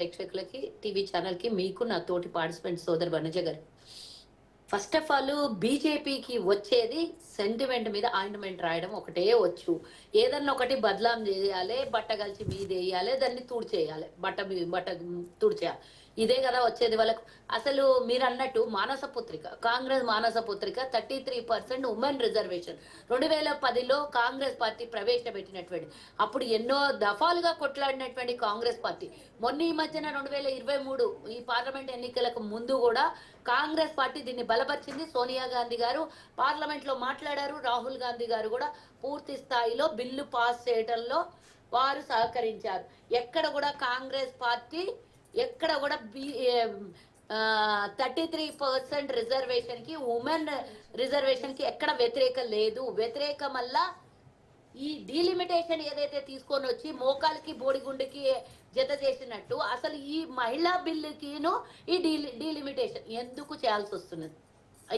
ప్రేక్షకులకి, TV channel కి, మీకు నా తోటి పార్టిసిపెంట్ సోదరు వనజ గారు. ఫస్ట్ ఆఫ్ ఆల్ బీజేపీకి వచ్చేది సెంటిమెంట్ మీద ఆయింట్మెంట్ రాయడం ఒకటే వచ్చు. ఏదన్నా ఒకటి బదలాం చేయాలి, బట్ట కలిసి మీద వేయాలి, దాన్ని తుడిచేయాలి, బట్ట తుడిచేయాలి. ఇదే కదా వచ్చేది వాళ్ళకు. అసలు మీరు అన్నట్టు మానస పుత్రిక, కాంగ్రెస్ మానస పుత్రిక 33% ఉమెన్ రిజర్వేషన్ 2010లో కాంగ్రెస్ పార్టీ ప్రవేశపెట్టినటువంటి, అప్పుడు ఎన్నో దఫాలుగా కొట్లాడినటువంటి కాంగ్రెస్ పార్టీ మొన్న ఈ మధ్యన 2023 ఈ పార్లమెంట్ ఎన్నికలకు ముందు కూడా కాంగ్రెస్ పార్టీ దీన్ని బలపరిచింది. సోనియా గాంధీ గారు పార్లమెంట్ లో మాట్లాడారు, రాహుల్ గాంధీ గారు కూడా పూర్తి స్థాయిలో బిల్లు పాస్ చేయడంలో వారు సహకరించారు. ఎక్కడ కూడా కాంగ్రెస్ పార్టీ ఎక్కడ కూడా 33% రిజర్వేషన్ కి, ఉమెన్ రిజర్వేషన్ కి ఎక్కడ వ్యతిరేకం లేదు. వ్యతిరేకం వల్ల ఈ డీలిమిటేషన్ ఏదైతే తీసుకొని వచ్చి మోకాలకి బోడిగుండుకి జత చేసినట్టు అసలు ఈ మహిళా బిల్లుకిను ఈ డీలిమిటేషన్ ఎందుకు చేయాల్సి వస్తున్నది?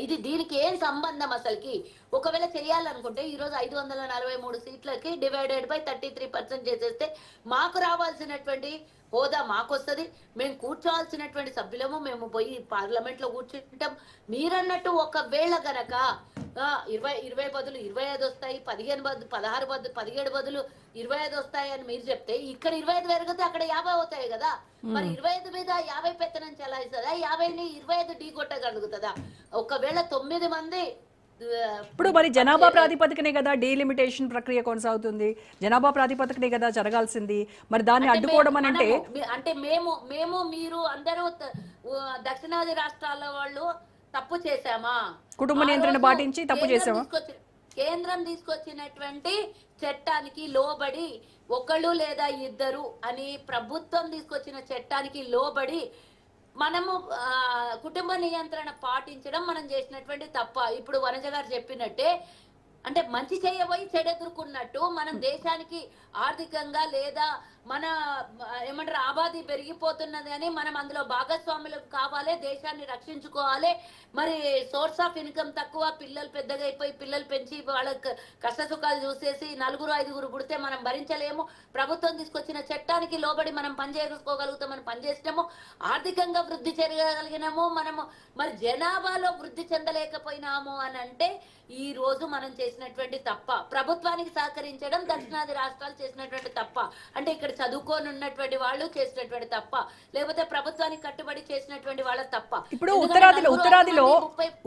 ఇది దీనికి ఏం సంబంధం అసలుకి? ఒకవేళ చేయాలనుకుంటే ఈరోజు 543 సీట్లకి డివైడెడ్ బై 33% చేసేస్తే మాకు రావాల్సినటువంటి హోదా మాకు వస్తుంది. మేము కూర్చోవాల్సినటువంటి సభ్యులము మేము పోయి పార్లమెంట్ లో కూర్చుంటాం. మీరన్నట్టు ఒకవేళ గనక 20 బదులు 25 వస్తాయి, 15 బదులు 16 బదులు 17 బదులు 25 వస్తాయి అని మీరు చెప్తే ఇక్కడ 25 పెరిగితే అక్కడ 50 అవుతాయి కదా. మరి 25 మీద 50 పెత్తనం చెలాయిస్తుందా? 50ని 25 ఢీ కొట్టగలుగుతుందా? ఒకవేళ 9 మంది ఇప్పుడు మరి జనాభా ప్రాతిపదికనే కదా డీలిమిటేషన్ ప్రక్రియ కొనసాగుతుంది, జనాభా ప్రాతిపదికనే కదా జరగాల్సింది. మరి దాన్ని అడ్డుకోవడం అని అంటే మేము మీరు అందరూ దక్షిణాది రాష్ట్రాల వాళ్ళు తప్పు చేశామా? కుటుంబ నియంత్రణ పాటించి తప్పు చేశామా? కేంద్రం తీసుకొచ్చినటువంటి చట్టానికి లోబడి ఒకళ్ళు లేదా ఇద్దరు అని ప్రభుత్వం తీసుకొచ్చిన చట్టానికి లోబడి మనము కుటుంబ నియంత్రణ పాటించడం మనం చేసినటువంటి తప్ప. ఇప్పుడు వనజ గారు చెప్పినట్టే, అంటే మంచి చేయబోయి చెడెదురుకున్నట్టు మనం దేశానికి ఆర్థికంగా లేదా మన ఏమంటారు ఆబాది పెరిగిపోతున్నది అని మనం అందులో భాగస్వాములు కావాలి, దేశాన్ని రక్షించుకోవాలి. మరి సోర్స్ ఆఫ్ ఇన్కమ్ తక్కువ, పిల్లలు పెద్దగా అయిపోయి పిల్లలు పెంచి వాళ్ళ కష్ట సుఖాలు చూసేసి 4-5 పుడితే మనం భరించలేము. ప్రభుత్వం తీసుకొచ్చిన చట్టానికి లోబడి మనం పనిచేసుకోగలుగుతామని పనిచేసినాము, ఆర్థికంగా వృద్ధి చెందగలిగినాము. మనము మరి జనాభాలో వృద్ధి చెందలేకపోయినాము అని అంటే ఈ రోజు మనం చేసినటువంటి తప్ప. ప్రభుత్వానికి సహకరించడం దక్షిణాది రాష్ట్రాలు చేసినటువంటి తప్ప. అంటే ఇక్కడ చదువుకొని ఉన్నటువంటి వాళ్ళు చేసినటువంటి తప్ప, లేకపోతే ప్రభుత్వానికి కట్టుబడి చేసినటువంటి వాళ్ళ తప్ప. ఇప్పుడు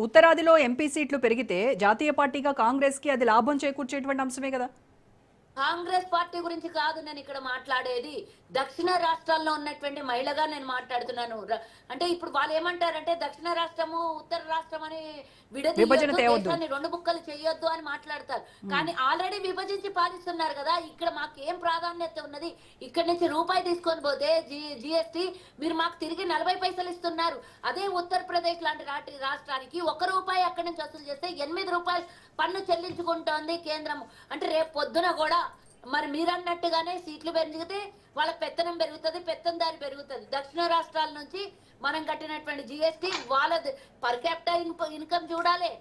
ఉత్తరాదిలో ఎంపీ సీట్లు పెరిగితే జాతీయ పార్టీగా కాంగ్రెస్ కి అది లాభం చేకూర్చేటువంటి అంశమే కదా. కాంగ్రెస్ పార్టీ గురించి కాదు నేను ఇక్కడ మాట్లాడేది, దక్షిణ రాష్ట్రాల్లో ఉన్నటువంటి మహిళగా నేను మాట్లాడుతున్నాను. అంటే ఇప్పుడు వాళ్ళు ఏమంటారంటే దక్షిణ రాష్ట్రము ఉత్తర రాష్ట్రం అని దేశాన్ని 2 ముక్కలు చేయొద్దు అని మాట్లాడతారు. కానీ ఆల్రెడీ విభజించి పాలిస్తున్నారు కదా. ఇక్కడ మాకు ఏం ప్రాధాన్యత ఉన్నది? ఇక్కడ నుంచి రూపాయి తీసుకొని పోతే జిఎస్టీ మీరు మాకు తిరిగి 40 పైసలు ఇస్తున్నారు. అదే ఉత్తరప్రదేశ్ లాంటి రాష్ట్రానికి 1 రూపాయి అక్కడి నుంచి వసూలు చేస్తే 8 రూపాయలు పన్ను చెల్లించుకుంటోంది కేంద్రం. అంటే రేపు పొద్దున కూడా మరి మీరన్నట్టుగానే సీట్లు పెరిగితే వాళ్ళ పెత్తనం పెరుగుతుంది, పెత్తందారి పెరుగుతుంది. దక్షిణ రాష్ట్రాల నుంచి మనం కట్టినటువంటి జిఎస్టీ వాళ్ళ పర్ క్యాపిటల్ ఇన్కమ్ చూడాలి,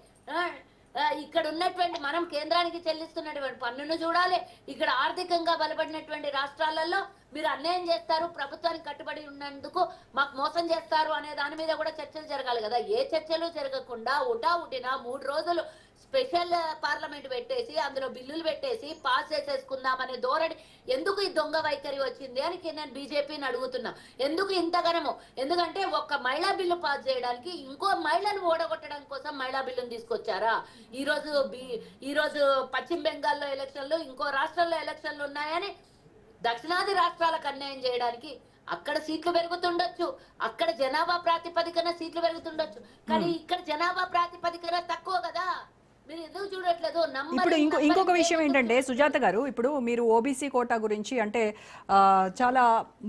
ఇక్కడ ఉన్నటువంటి మనం కేంద్రానికి చెల్లిస్తున్నటువంటి పన్నును చూడాలి. ఇక్కడ ఆర్థికంగా బలపడినటువంటి రాష్ట్రాలలో మీరు అన్యాయం చేస్తారు, ప్రభుత్వానికి కట్టుబడి ఉన్నందుకు మాకు మోసం చేస్తారు అనే దాని మీద కూడా చర్చలు జరగాలి కదా. ఏ చర్చలు జరగకుండా ఉటావుటిన 3 రోజులు స్పెషల్ పార్లమెంట్ పెట్టేసి అందులో బిల్లులు పెట్టేసి పాస్ చేసేసుకుందామనే ధోరణి ఎందుకు ఈ దొంగ వైఖరి వచ్చింది అని నేను బీజేపీని అడుగుతున్నా. ఎందుకు ఇంతగానము? ఎందుకంటే ఒక్క మహిళా బిల్లు పాస్ చేయడానికి ఇంకో మహిళను ఓడగొట్టడం కోసం మహిళా బిల్లును తీసుకొచ్చారా? ఈరోజు పశ్చిమ బెంగాల్లో ఎలక్షన్లు, ఇంకో రాష్ట్రంలో ఎలక్షన్లు ఉన్నాయని దక్షిణాది రాష్ట్రాలకు అన్యాయం చేయడానికి అక్కడ సీట్లు పెరుగుతుండొచ్చు, అక్కడ జనాభా ప్రాతిపదికన సీట్లు పెరుగుతుండొచ్చు, కానీ ఇక్కడ జనాభా ప్రాతిపదికన తక్కువ కదా. ఇప్పుడు ఇంకొక విషయం ఏంటంటే సుజాత గారు, ఇప్పుడు మీరు ఓబీసీ కోటా గురించి అంటే చాలా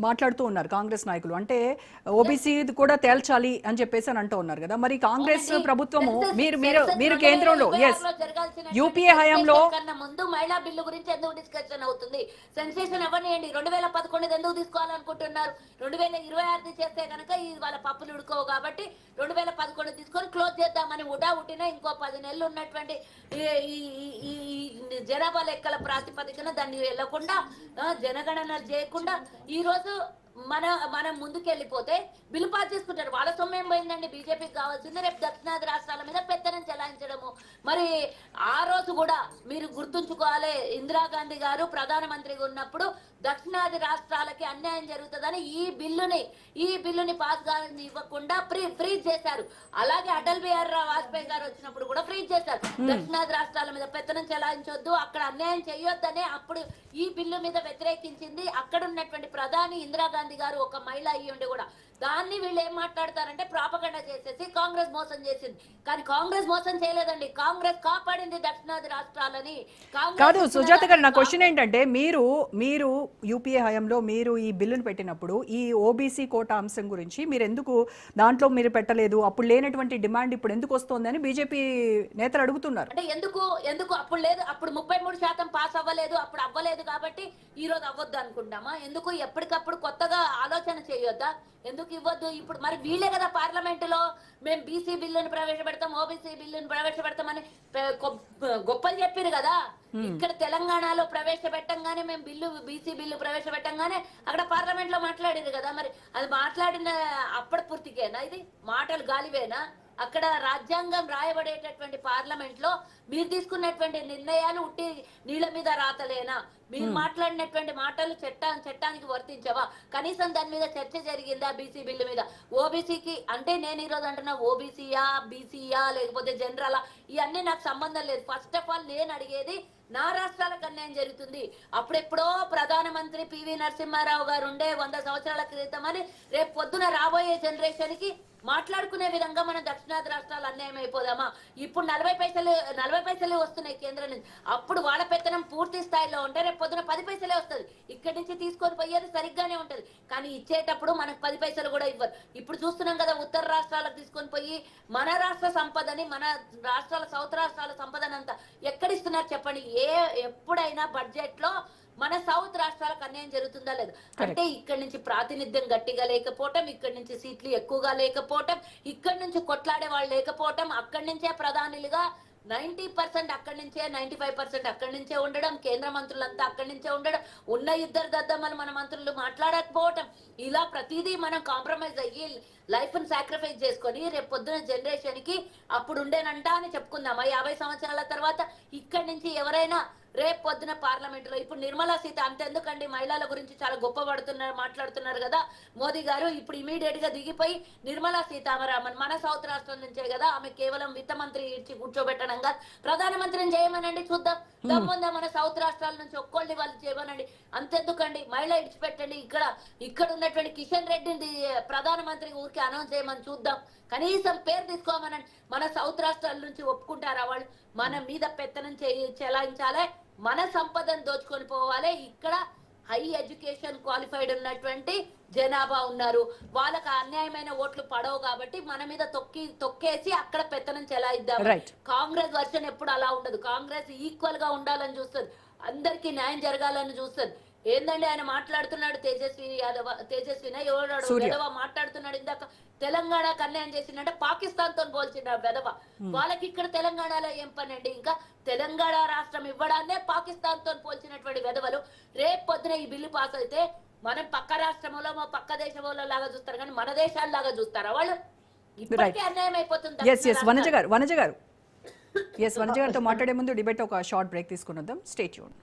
మాట్లాడుతూ ఉన్నారు కాంగ్రెస్ నాయకులు. అంటే ఓబీసీ కూడా తేల్చాలి అని చెప్పేసి అని అంటూ ఉన్నారు కదా. మరి కాంగ్రెస్ ప్రభుత్వము మీరు కేంద్రంలో యూపీఏ హయాంలో ముందు మహిళా బిల్లు గురించి ఎందుకు డిస్కషన్ అవుతుంది? సెన్సేషన్ ఎవరిని 2011 ఎందుకు తీసుకోవాలనుకుంటున్నారు? 2026 చేస్తే కనుక వాళ్ళ పప్పులు ఉడుకోవు కాబట్టి 2011 తీసుకొని క్లోజ్ చేద్దామని ఉట్టిన ఇంకో 10 నెలలు ఉన్నటువంటి జనాభా లెక్కల ప్రాతిపదికన దాన్ని వెళ్లకుండా జనగణనలు చేయకుండా ఈ రోజు మనం ముందుకెళ్ళిపోతే బిల్లు పాస్ చేసుకుంటారు. వాళ్ళ సొమ్ము ఏం పోయిందండి? బీజేపీకి కావాల్సింది రేపు దక్షిణాది రాష్ట్రాల మీద పెత్తనం చెలాయించడము. మరి ఆ రోజు కూడా మీరు గుర్తుంచుకోవాలి, ఇందిరాగాంధీ గారు ప్రధానమంత్రిగా ఉన్నప్పుడు దక్షిణాది రాష్ట్రాలకి అన్యాయం జరుగుతుందని ఈ బిల్లుని పాస్ గాని ఇవ్వకుండా ఫ్రీజ్ చేశారు. అలాగే అటల్ బిహారీ వాజ్పేయి గారు వచ్చినప్పుడు కూడా ఫ్రీజ్ చేశారు. దక్షిణాది రాష్ట్రాల మీద పెత్తనం చెలాయించొద్దు, అక్కడ అన్యాయం చేయొద్దని అప్పుడు ఈ బిల్లు మీద వ్యతిరేకించింది అక్కడ ఉన్నటువంటి ప్రధాని ఇందిరాగాంధీ గారు, ఒక మహిళ అయ్యి ఉండి కూడా. దాన్ని వీళ్ళు ఏం మాట్లాడతారంటే ప్రాపగండా చేసేసి కాంగ్రెస్ మోసం చేసింది. కానీ కాంగ్రెస్ మోసం చేయలేదండి, కాంగ్రెస్ కాపాడింది దక్షిణాది రాష్ట్రాలని. కాదు సుజాత గారు, నా క్వశ్చన్ ఏంటంటే మీరు యూపీఏ హయాంలో మీరు ఈ బిల్లును పెట్టినప్పుడు ఈ ఓబీసీ కోటా అంశం గురించి మీరు ఎందుకు దాంట్లో మీరు పెట్టలేదు, అప్పుడు లేనటువంటి డిమాండ్ ఇప్పుడు ఎందుకు వస్తోంది అని బీజేపీ నేతలు అడుగుతున్నారు. అంటే ఎందుకు అప్పుడు లేదు, అప్పుడు 33% పాస్ అవ్వలేదు, అప్పుడు అవ్వలేదు కాబట్టి ఈ రోజు అవ్వద్దు అనుకుంటామా? ఎందుకు ఎప్పటికప్పుడు కొత్తగా ఆలోచన చేయొద్దా? ఎందుకు ఇవ్వద్దు? ఇప్పుడు మరి వీళ్ళే కదా పార్లమెంటులో మేము బీసీ బిల్లుని ప్రవేశపెడతాం, ఓబీసీ బిల్లుని ప్రవేశపెడతామని గొప్పలు చెప్పారు కదా. ఇక్కడ తెలంగాణలో ప్రవేశపెట్టంగానే మేము బీసీ బిల్లు ప్రవేశపెట్టంగానే అక్కడ పార్లమెంట్ లో మాట్లాడారు కదా. మరి అది మాట్లాడిన అప్పటి పూర్తికేనా? ఇది మాటలు గాలివేనా? అక్కడ రాజ్యాంగం రాయబడేటటువంటి పార్లమెంట్ లో మీరు తీసుకున్నటువంటి నిర్ణయాలు ఉట్టి నీళ్ళ మీద రాతలేనా? మీరు మాట్లాడినటువంటి మాటలు చట్టానికి వర్తించవా? కనీసం దాని మీద చర్చ జరిగిందా? బీసీ బిల్లు మీద ఓబీసీకి అంటే నేను ఈరోజు అంటున్నా ఓబీసీయా బీసీయా లేకపోతే జనరలా, ఇవన్నీ నాకు సంబంధం లేదు. ఫస్ట్ ఆఫ్ ఆల్ నేను అడిగేది నా రాష్ట్రాలకు అన్యాయం జరుగుతుంది. అప్పుడెప్పుడో ప్రధానమంత్రి పివి నరసింహారావు గారు ఉండే 100 సంవత్సరాల క్రితం అని రేపు పొద్దున రాబోయే జనరేషన్ కి మాట్లాడుకునే విధంగా మనం దక్షిణాది రాష్ట్రాలు అన్యాయం అయిపోదామా? ఇప్పుడు 40 పైసలే వస్తున్నాయి కేంద్రం నుంచి. అప్పుడు వాళ్ళ పెత్తనం పూర్తి స్థాయిలో ఉంటే రేపు పొద్దున 10 పైసలే వస్తుంది. ఇక్కడి నుంచి తీసుకొని పోయేది సరిగ్గానే ఉంటది, కానీ ఇచ్చేటప్పుడు మనకు 10 పైసలు కూడా ఇవ్వరు. ఇప్పుడు చూస్తున్నాం కదా, ఉత్తర రాష్ట్రాలకు తీసుకొని పోయి మన రాష్ట్ర సంపదని, మన రాష్ట్రాల సౌత్ రాష్ట్రాల సంపదని అంతా ఎక్కడిస్తున్నారు చెప్పండి? ఎప్పుడైనా బడ్జెట్ లో మన సౌత్ రాష్ట్రాలకు అన్యాయం జరుగుతుందా లేదా? అంటే ఇక్కడి నుంచి ప్రాతినిధ్యం గట్టిగా లేకపోవటం, ఇక్కడి నుంచి సీట్లు ఎక్కువగా లేకపోవటం, ఇక్కడి నుంచి కొట్లాడే వాళ్ళు లేకపోవటం, అక్కడి నుంచే ప్రధానులుగా 90% అక్కడి నుంచే, 95% అక్కడి నుంచే ఉండడం, కేంద్ర మంత్రులంతా అక్కడి నుంచే ఉండడం, ఉన్న ఇద్దరు దద్దమ్మలు మన మంత్రులు మాట్లాడకపోవటం, ఇలా ప్రతిదీ మనం కాంప్రమైజ్ అయ్యి లైఫ్ ని సాక్రిఫైస్ చేసుకొని రేపు పొద్దున జనరేషన్ కి అప్పుడు ఉండేనంట అని చెప్పుకుందామా? 50 సంవత్సరాల తర్వాత ఇక్కడి నుంచి ఎవరైనా రేపు పొద్దున పార్లమెంట్ లో ఇప్పుడు నిర్మలా సీత అంతెందుకండి, మహిళల గురించి చాలా గొప్ప మాట్లాడుతున్నారు కదా మోదీ గారు. ఇప్పుడు ఇమీడియట్ గా దిగిపోయి నిర్మలా సీతారామన్ మన సౌత్ రాష్ట్రం నుంచే కదా, ఆమె కేవలం విత్త మంత్రి ఇచ్చి కూర్చోబెట్టడంగా ప్రధానమంత్రిని చేయమనండి, చూద్దాం. దమ్ముందా మన సౌత్ రాష్ట్రాల నుంచి ఒక్కోళ్ళని వాళ్ళు చేయమనండి. అంతెందుకండి, మహిళ ఇడిచిపెట్టండి, ఇక్కడ ఉన్నటువంటి కిషన్ రెడ్డిని ప్రధానమంత్రి ఊరికి అనౌన్స్ చేయమని చూద్దాం. కనీసం పేరు తీసుకోమనండి. మన సౌత్ రాష్ట్రాల నుంచి ఒప్పుకుంటారా వాళ్ళు? మన మీద పెత్తనం చెలాయించాలి, మన సంపదను దోచుకొని పోవాలి. ఇక్కడ హై ఎడ్యుకేషన్ క్వాలిఫైడ్ ఉన్నటువంటి జనాభా ఉన్నారు, వాళ్ళకి అన్యాయమైన ఓట్లు పడవు కాబట్టి మన మీద తొక్కేసి అక్కడ పెత్తనం చెలాయిద్దాం. కాంగ్రెస్ వర్షన్ ఎప్పుడు అలా ఉండదు. కాంగ్రెస్ ఈక్వల్ గా ఉండాలని చూస్తుంది, అందరికి న్యాయం జరగాలని చూస్తుంది. ఏందండి ఆయన మాట్లాడుతున్నాడు, తేజస్విన ఎవడో మాట్లాడుతున్నాడు ఇందాక, తెలంగాణకు అన్యాయం చేసిందంటే పాకిస్తాన్ తో పోల్చిన వెధవ. వాళ్ళకి ఇక్కడ తెలంగాణలో ఏం పని అండి? ఇంకా తెలంగాణ రాష్ట్రం ఇవ్వడాన్నే పాకిస్తాన్ తో పోల్చినటువంటి వెధవలు. రేపు పొద్దున ఈ బిల్లు పాస్ అయితే మనం పక్క రాష్ట్రంలో పక్క దేశంలో లాగా చూస్తారు, కానీ మన దేశాల్లాగా చూస్తారా వాళ్ళు? ఇప్పటికే అన్యాయం అయిపోతుంది. వనజ గారితో మాట్లాడే ముందు డిబేట్ ఒక షార్ట్ బ్రేక్ తీసుకుని వద్దాం. Stay tuned.